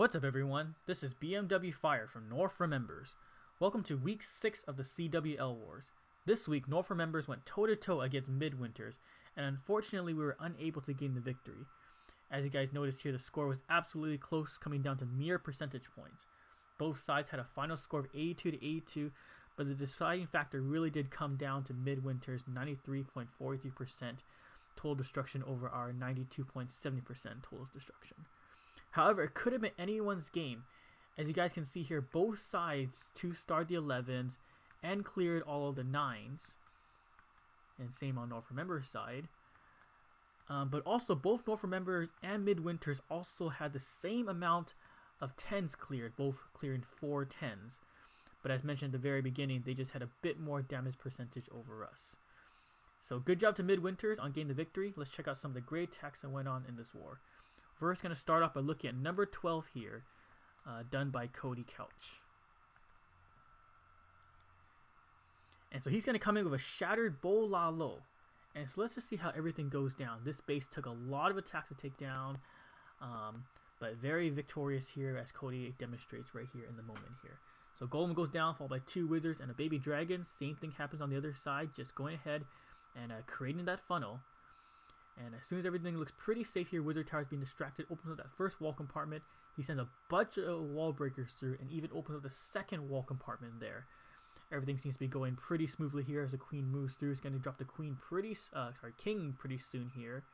What's up everyone, this is BMW Fire from North Remembers. Welcome to week 6 of the CWL Wars. This week North Remembers went toe to toe against Midwinters, and unfortunately we were unable to gain the victory. As you guys notice here, the score was absolutely close, coming down to mere percentage points. Both sides had a final score of 82 to 82, but the deciding factor really did come down to Midwinters' 93.43% total destruction over our 92.70% total destruction. However, it could have been anyone's game. As you guys can see here, both sides 2-starred the 11s and cleared all of the 9s. And same on North Remembers' side. But also, both North Remembers and Midwinters also had the same amount of 10s cleared, both clearing 4 10s. But as mentioned at the very beginning, they just had a bit more damage percentage over us. So good job to Midwinters on getting the victory. Let's check out some of the great attacks that went on in this war. First, going to start off by looking at number 12 here, done by Cody Couch. And so he's going to come in with a shattered Bolalo. And so let's just see how everything goes down. This base took a lot of attacks to take down, but very victorious here, as Cody demonstrates right here in the moment here. So golem goes down, followed by 2 wizards and a baby dragon. Same thing happens on the other side, just going ahead and creating that funnel. And as soon as everything looks pretty safe here, Wizard Tower is being distracted, opens up that first wall compartment. He sends a bunch of wall breakers through and even opens up the second wall compartment there. Everything seems to be going pretty smoothly here as the queen moves through. It's going to drop the king pretty soon here.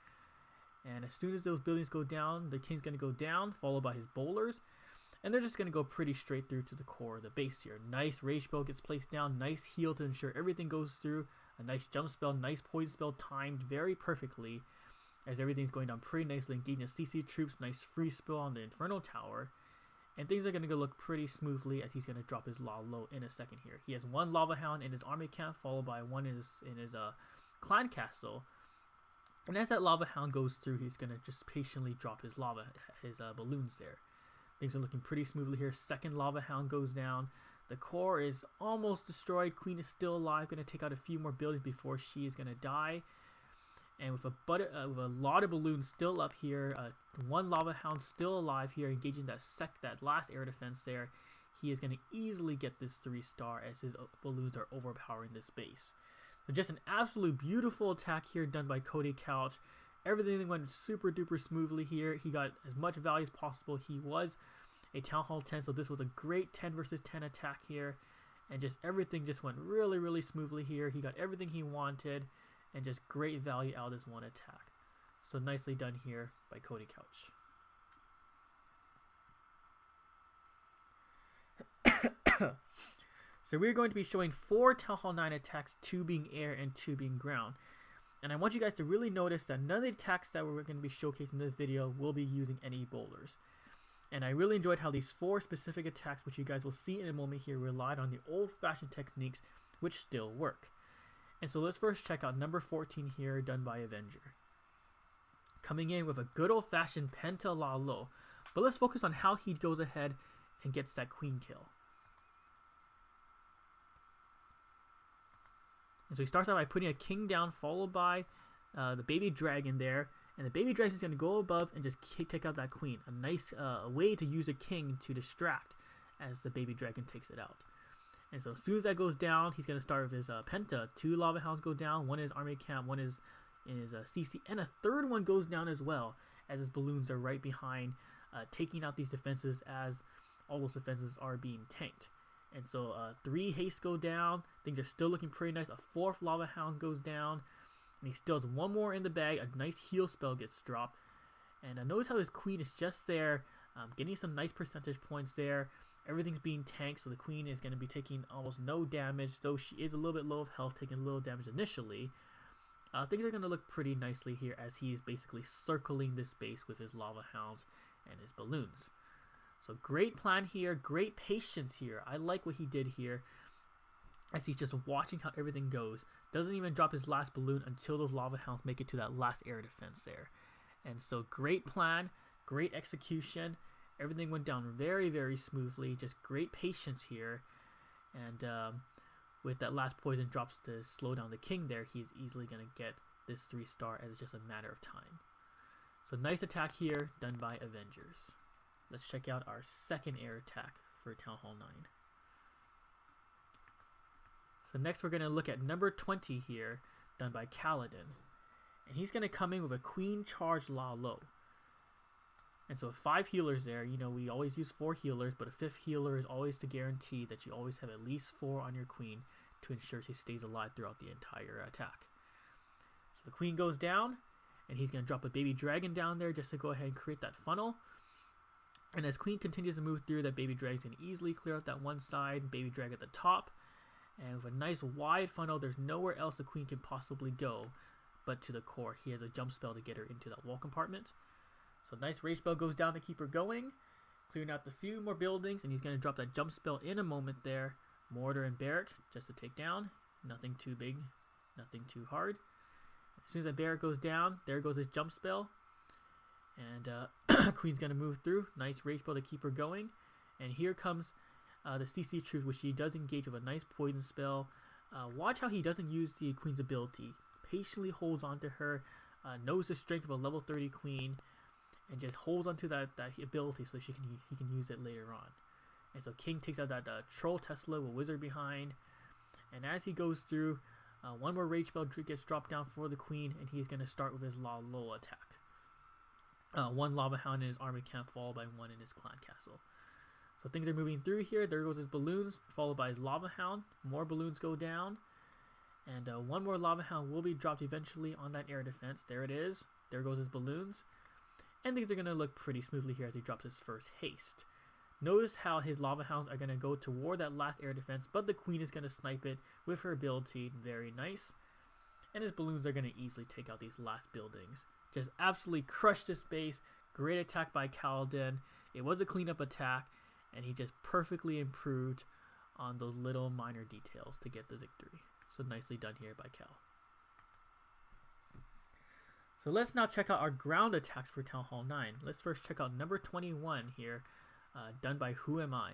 And as soon as those buildings go down, the king's going to go down, followed by his bowlers. And they're just going to go pretty straight through to the core of the base here. Nice rage spell gets placed down, nice heal to ensure everything goes through. A nice jump spell, nice poison spell timed very perfectly as everything's going down pretty nicely. Engaging the CC troops, nice free spell on the Inferno Tower. And things are going to go look pretty smoothly as he's going to drop his lava low in a second here. He has 1 lava hound in his army camp, followed by 1 in his clan castle. And as that lava hound goes through, he's going to just patiently drop his balloons there. Things are looking pretty smoothly here. Second lava hound goes down. The core is almost destroyed. Queen is still alive. Going to take out a few more buildings before she is going to die. And with a lot of balloons still up here, 1 lava hound still alive here, engaging that last air defense there, he is going to easily get this 3-star as his balloons are overpowering this base. So just an absolute beautiful attack here done by Cody Couch. Everything went super duper smoothly here. He got as much value as possible. He was a Town Hall 10, so this was a great 10 versus 10 attack here. And just everything just went really, really smoothly here. He got everything he wanted. And just great value out of this one attack. So nicely done here by Cody Couch. So we're going to be showing 4 Town Hall 9 attacks, 2 being air and 2 being ground. And I want you guys to really notice that none of the attacks that we're going to be showcasing in this video will be using any bowlers. And I really enjoyed how these 4 specific attacks, which you guys will see in a moment here, relied on the old-fashioned techniques which still work. And so let's first check out number 14 here, done by Avenger. Coming in with a good old-fashioned Penta La Lo. But let's focus on how he goes ahead and gets that queen kill. And so he starts out by putting a king down, followed by the baby dragon there. And the baby dragon is going to go above and just take out that queen. A nice way to use a king to distract as the baby dragon takes it out. And so as soon as that goes down, he's going to start with his Penta. 2 lava hounds go down, 1 in his army camp, 1 is in his CC, and a 3rd one goes down as well, as his balloons are right behind, taking out these defenses as all those defenses are being tanked. And so 3 haste go down, things are still looking pretty nice. A 4th lava hound goes down, and he still has 1 more in the bag. A nice heal spell gets dropped. And notice how his queen is just there, getting some nice percentage points there. Everything's being tanked, so the queen is going to be taking almost no damage, though she is a little bit low of health, taking a little damage initially. Things are going to look pretty nicely here as he is basically circling this base with his lava hounds and his balloons. So great plan here, great patience here. I like what he did here as he's just watching how everything goes. Doesn't even drop his last balloon until those lava hounds make it to that last air defense there. And so great plan, great execution. Everything went down very, very smoothly. Just great patience here. And with that last poison drops to slow down the king there, he's easily going to get this 3-star as it's just a matter of time. So nice attack here done by Avengers. let's check out our second air attack for Town Hall 9. So next we're going to look at number 20 here, done by Kaladin. And he's going to come in with a Queen Charge La Lo. And so 5 healers there. You know, we always use 4 healers, but a 5th healer is always to guarantee that you always have at least 4 on your Queen to ensure she stays alive throughout the entire attack. So the Queen goes down, and he's going to drop a baby dragon down there just to go ahead and create that funnel. And as Queen continues to move through, that baby dragon's going to easily clear out that one side, baby dragon at the top. And with a nice wide funnel, there's nowhere else the Queen can possibly go but to the core. He has a jump spell to get her into that wall compartment. So nice rage spell goes down to keep her going, clearing out the few more buildings, and he's going to drop that jump spell in a moment there. Mortar and barrack just to take down. Nothing too big, nothing too hard. As soon as that barrack goes down, there goes his jump spell. And Queen's going to move through. Nice rage spell to keep her going. And here comes the CC Truth, which he does engage with a nice poison spell. Watch how he doesn't use the Queen's ability. Patiently holds onto her, knows the strength of a level 30 Queen, and just holds onto that ability so he can use it later on. And so King takes out that Troll Tesla with Wizard behind, and as he goes through, one more Rage Spell gets dropped down for the Queen, and he's going to start with his La Lo attack. 1 Lava Hound in his army camp, followed by 1 in his clan castle. So things are moving through here. There goes his balloons, followed by his Lava Hound. More balloons go down. And 1 more Lava Hound will be dropped eventually on that air defense. There it is. There goes his balloons. And things are going to look pretty smoothly here as he drops his first haste. Notice how his Lava Hounds are going to go toward that last air defense, but the Queen is going to snipe it with her ability. Very nice. And his balloons are going to easily take out these last buildings. Just absolutely crushed this base. Great attack by Kaladin. It was a cleanup attack, and he just perfectly improved on those little minor details to get the victory. So nicely done here by Cal. So let's now check out our ground attacks for Town Hall 9. Let's first check out number 21 here, done by Who Am I?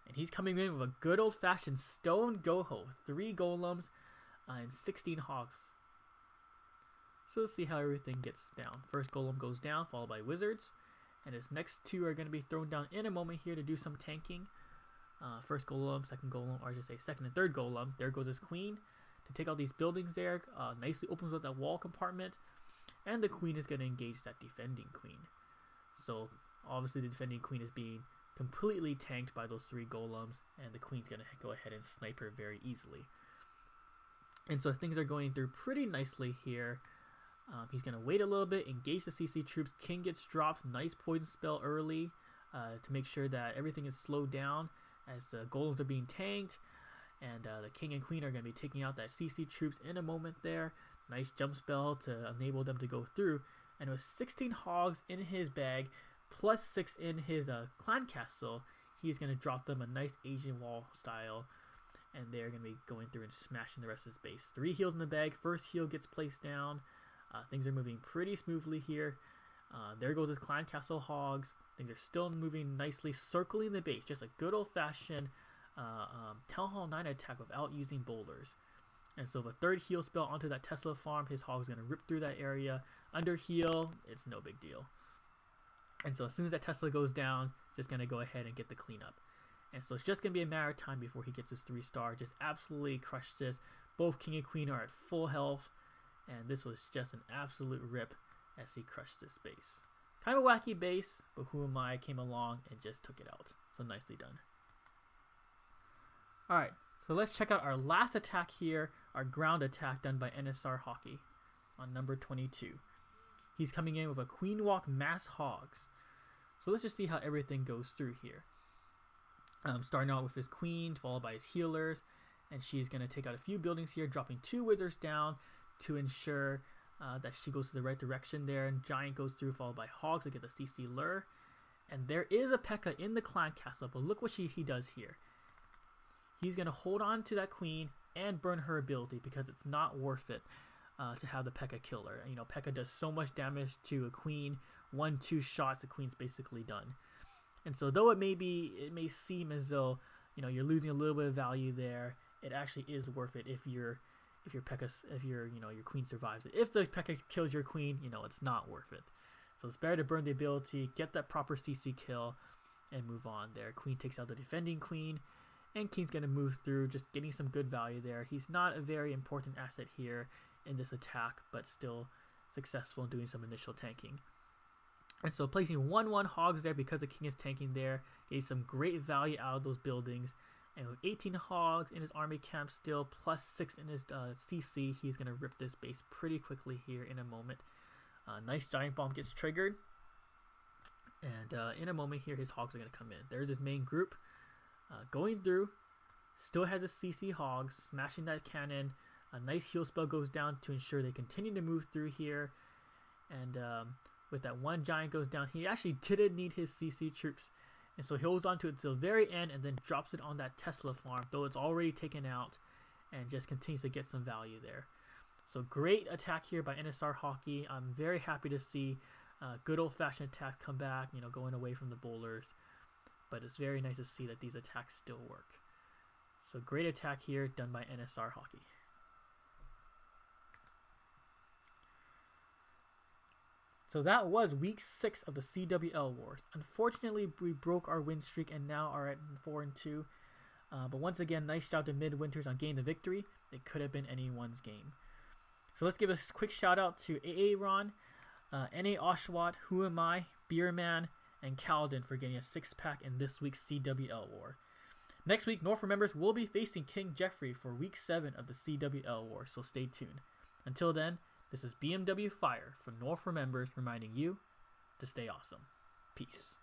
And he's coming in with a good old-fashioned stone goho, 3 golems and 16 hogs. So let's see how everything gets down. First golem goes down, followed by wizards. And his next 2 are going to be thrown down in a moment here to do some tanking. First golem, second golem, or I should say second and third golem. There goes his Queen to take out these buildings there. Nicely opens up that wall compartment. And the Queen is going to engage that defending Queen. So obviously the defending Queen is being completely tanked by those 3 golems. And the Queen's going to go ahead and snipe her very easily. And so things are going through pretty nicely here. He's going to wait a little bit, engage the CC troops. King gets dropped. Nice poison spell early to make sure that everything is slowed down as the golems are being tanked. And the King and Queen are going to be taking out that CC troops in a moment there. Nice jump spell to enable them to go through. And with 16 hogs in his bag, plus 6 in his clan castle, he's going to drop them a nice Asian wall style. And they're going to be going through and smashing the rest of his base. 3 heals in the bag. First heal gets placed down. Things are moving pretty smoothly here. There goes his clan castle hogs. Things are still moving nicely, circling the base. Just a good old-fashioned Town Hall 9 attack without using boulders. And so with a 3rd heal spell onto that Tesla farm, his hog's going to rip through that area. Under heal, it's no big deal. And so as soon as that Tesla goes down, just going to go ahead and get the cleanup. And so it's just going to be a matter of time before he gets his 3-star. Just absolutely crushed this. Both King and Queen are at full health. And this was just an absolute rip as he crushed this base. Kind of a wacky base, but Who Am I came along and just took it out. So nicely done. Alright, so let's check out our last attack here, our ground attack done by NSR Hockey on number 22. He's coming in with a Queen Walk Mass Hogs. So let's just see how everything goes through here. Starting out with his Queen, followed by his healers. And she's going to take out a few buildings here, dropping 2 wizards down to ensure that she goes to the right direction there. And Giant goes through, followed by Hogs to get the CC lure. And there is a P.E.K.K.A. in the clan castle, but look what he does here. He's going to hold on to that Queen and burn her ability because it's not worth it to have the P.E.K.K.A. kill her. You know, P.E.K.K.A. does so much damage to a Queen. 1-2 shots, the Queen's basically done. And so though it may seem as though, you know, you're losing a little bit of value there, it actually is worth it if your P.E.K.K.A. your Queen survives it. If the P.E.K.K.A. kills your Queen, you know, it's not worth it. So it's better to burn the ability, get that proper CC kill, and move on there. Queen takes out the defending queen, and king's going to move through, just getting some good value there. He's not a very important asset here in this attack, but still successful in doing some initial tanking. And so placing 1/1 hogs there because the king is tanking there, getting some great value out of those buildings. And with 18 hogs in his army camp still, plus 6 in his CC, he's going to rip this base pretty quickly here in a moment. Nice giant bomb gets triggered. And in a moment here, his hogs are going to come in. There's his main group going through. Still has a CC hog, smashing that cannon. A nice heal spell goes down to ensure they continue to move through here. And with that one giant goes down, he actually didn't need his CC troops. And so he holds on to it till the very end and then drops it on that Tesla farm, though it's already taken out, and just continues to get some value there. So great attack here by NSR Hockey. I'm very happy to see good old-fashioned attack come back, you know, going away from the bowlers. But it's very nice to see that these attacks still work. So great attack here done by NSR Hockey. So that was week 6 of the CWL Wars. Unfortunately, we broke our win streak and now are at 4-2. But once again, nice job to Midwinters on getting the victory. It could have been anyone's game. So let's give a quick shout out to Aaron, NA Oshawott, Who Am I, Beerman, and Calden for getting a 6-pack in this week's CWL War. Next week, North Remembers will be facing King Jeffrey for week 7 of the CWL War, so stay tuned. Until then, this is BMW Fire from North Remembers reminding you to stay awesome. Peace.